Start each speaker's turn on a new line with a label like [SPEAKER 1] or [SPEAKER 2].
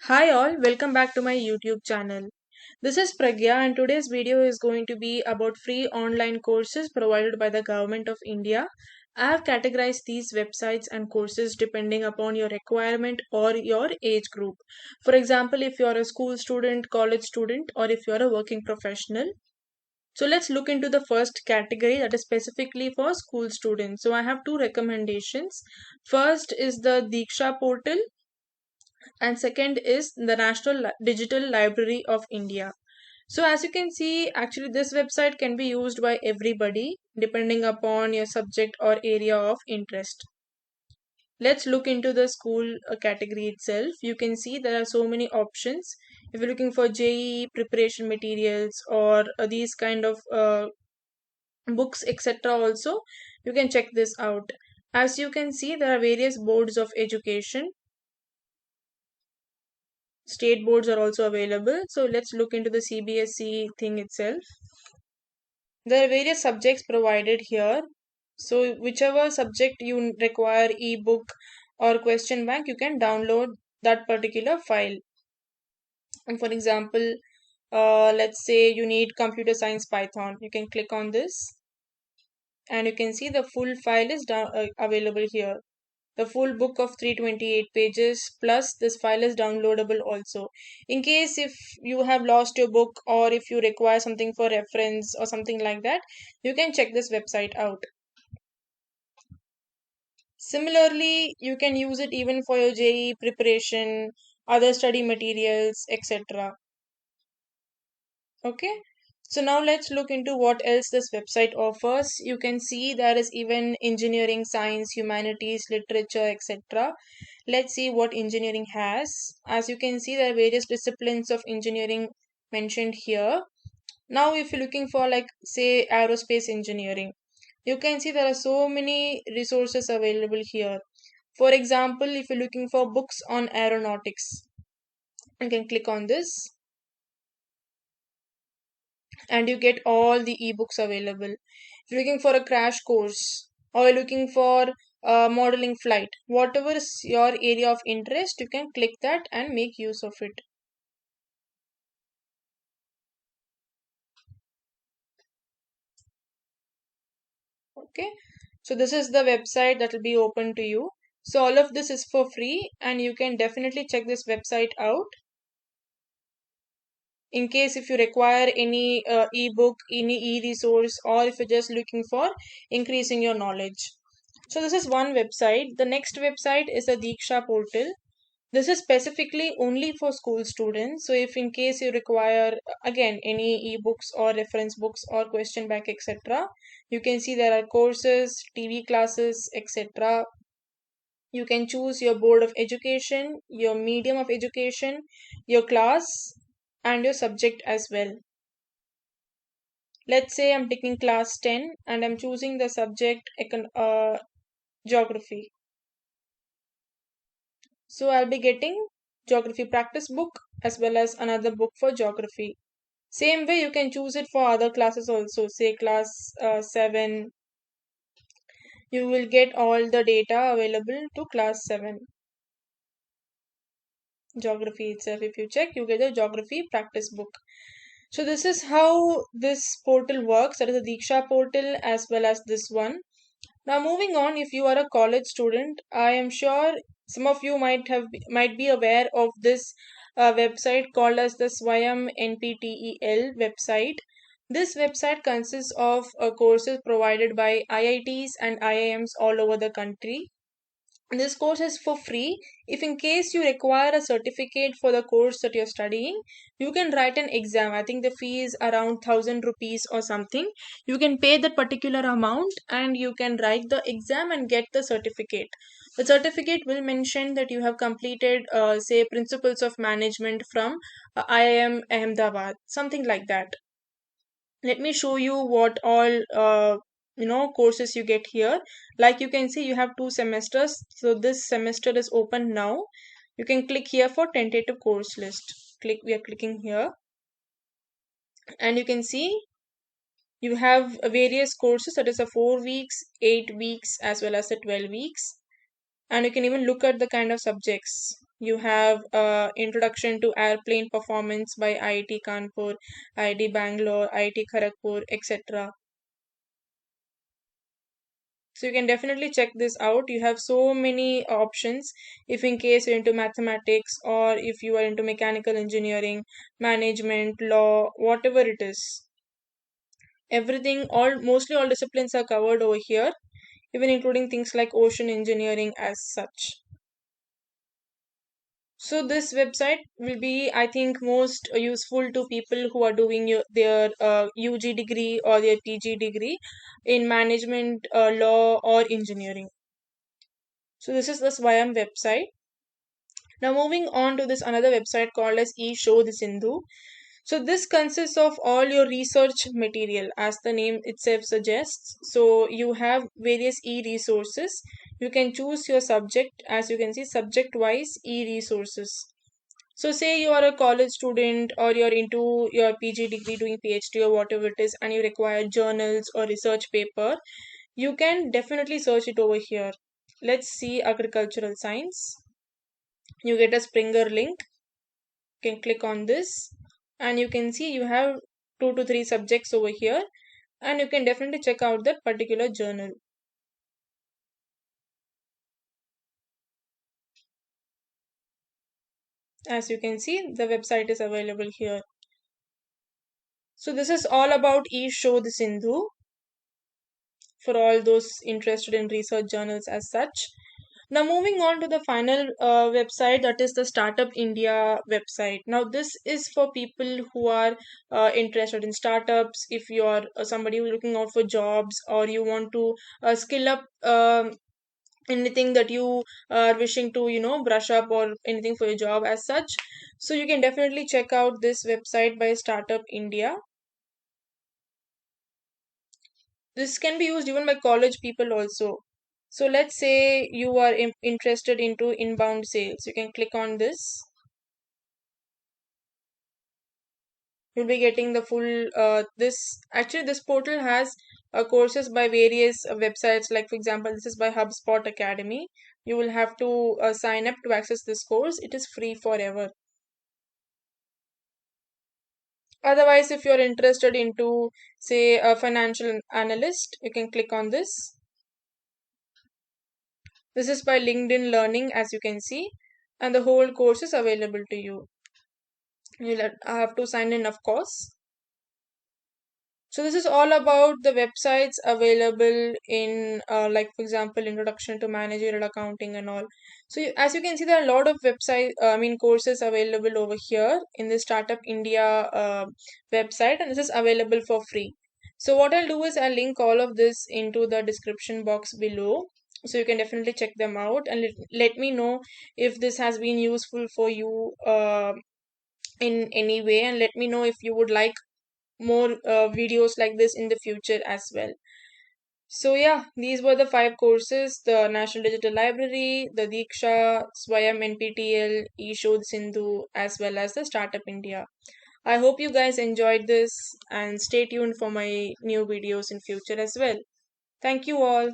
[SPEAKER 1] Hi all, welcome back to my YouTube channel. This is Pragya and today's video is going to be about free online courses provided by the Government of India. I have categorized these websites and courses depending upon your requirement or your age group. For example, if you are a school student, college student, or if you are a working professional. So let's look into the first category that is specifically for school students. So I have two recommendations. First is the Diksha portal and second is the Digital Library of India. So as you can see, actually this website can be used by everybody depending upon your subject or area of interest. Let's look into the school category itself. You can see there are so many options. If you're looking for JEE preparation materials or these kind of books etc also, you can check this out. As you can see, there are various boards of education. State boards are also available. So let's look into the CBSE thing itself. There are various subjects provided here. So whichever subject you require ebook or question bank, you can download that particular file. And for example, let's say you need computer science Python, you can click on this and you can see the full file is available here. The full book of 328 pages plus this file is downloadable also. In case if you have lost your book or if you require something for reference or something like that, you can check this website out. Similarly, you can use it even for your JEE preparation, other study materials, etc. Okay. So now let's look into what else this website offers. You can see there is even engineering, science, humanities, literature, etc. Let's see what engineering has. As you can see, there are various disciplines of engineering mentioned here. Now, if you're looking for, like, say, aerospace engineering, you can see there are so many resources available here. For example, if you're looking for books on aeronautics, you can click on this and you get all the ebooks available. If you're looking for a crash course or you're looking for modeling flight, whatever is your area of interest, you can click that and make use of it. Okay, so this is the website that will be open to you. So all of this is for free and you can definitely check this website out in case if you require any ebook, any e-resource, or if you're just looking for increasing your knowledge. So this is one website. The next website is the Diksha portal. This is specifically only for school students. So if in case you require again any ebooks or reference books or question bank etc., you can see there are courses, TV classes etc. You can choose your board of education, your medium of education, your class, and your subject as well. Let's say I'm taking class 10 and I'm choosing the subject geography. So I'll be getting geography practice book as well as another book for geography. Same way you can choose it for other classes also. Say class 7, you will get all the data available to class 7. Geography itself, if you check, you get the geography practice book. So this is how this portal works. That is the Diksha portal as well as this one. Now moving on, if you are a college student, I am sure some of you might be aware of this website called as the Swayam NPTEL website. This website consists of courses provided by IITs and IIMs all over the country. This course is for free. If in case you require a certificate for the course that you're studying, you can write an exam. I think the fee is around 1000 rupees or something. You can pay that particular amount and you can write the exam and get the certificate. The certificate will mention that you have completed, say, principles of management from IIM Ahmedabad, something like that. Let me show you what all courses you get here. Like you can see, you have 2 semesters, so this semester is open now. You can click here for tentative course list. We are clicking here and you can see you have various courses, that is a 4 weeks, 8 weeks as well as a 12 weeks, and you can even look at the kind of subjects. You have Introduction to Airplane Performance by IIT Kanpur, IIT Bangalore, IIT Kharagpur, etc. So you can definitely check this out. You have so many options if in case you're into mathematics or if you are into mechanical engineering, management, law, whatever it is. Everything, all mostly all disciplines are covered over here, even including things like ocean engineering as such. So this website will be, I think, most useful to people who are doing their UG degree or their PG degree in management, law, or engineering. So this is the Swayam website. Now moving on to this another website called as eShow the Sindhu. So this consists of all your research material, as the name itself suggests. So you have various e-resources. You can choose your subject, as you can see, subject-wise e-resources. So say you are a college student or you're into your PG degree doing PhD or whatever it is, and you require journals or research paper, you can definitely search it over here. Let's see agricultural science. You get a Springer link. You can click on this and you can see you have 2 to 3 subjects over here, and you can definitely check out that particular journal. As you can see, the website is available here. So this is all about eShow the Sindhu for all those interested in research journals as such. Now, moving on to the final website, that is the Startup India website. Now, this is for people who are interested in startups. If you are somebody who's looking out for jobs or you want to skill up anything that you are wishing to, brush up or anything for your job as such. So, you can definitely check out this website by Startup India. This can be used even by college people also. So let's say you are interested into inbound sales. You can click on this. You'll be getting the full this portal has courses by various websites, like for example this is by HubSpot Academy. You will have to sign up to access this course. It is free forever. Otherwise, if you're interested into say a financial analyst, you can click on this. This is by LinkedIn Learning, as you can see, and the whole course is available to you. You'll have to sign in, of course. So this is all about the websites available in, like for example, Introduction to Managerial Accounting and all. So as you can see, there are a lot of courses available over here in the Startup India website, and this is available for free. So what I'll do is I'll link all of this into the description box below. So you can definitely check them out and let me know if this has been useful for you in any way, and let me know if you would like more videos like this in the future as well. So yeah, these were the 5 courses: the National Digital Library, the Diksha, Swayam NPTEL, eShodh Sindhu, as well as the Startup India. I hope you guys enjoyed this and stay tuned for my new videos in future as well. Thank you all.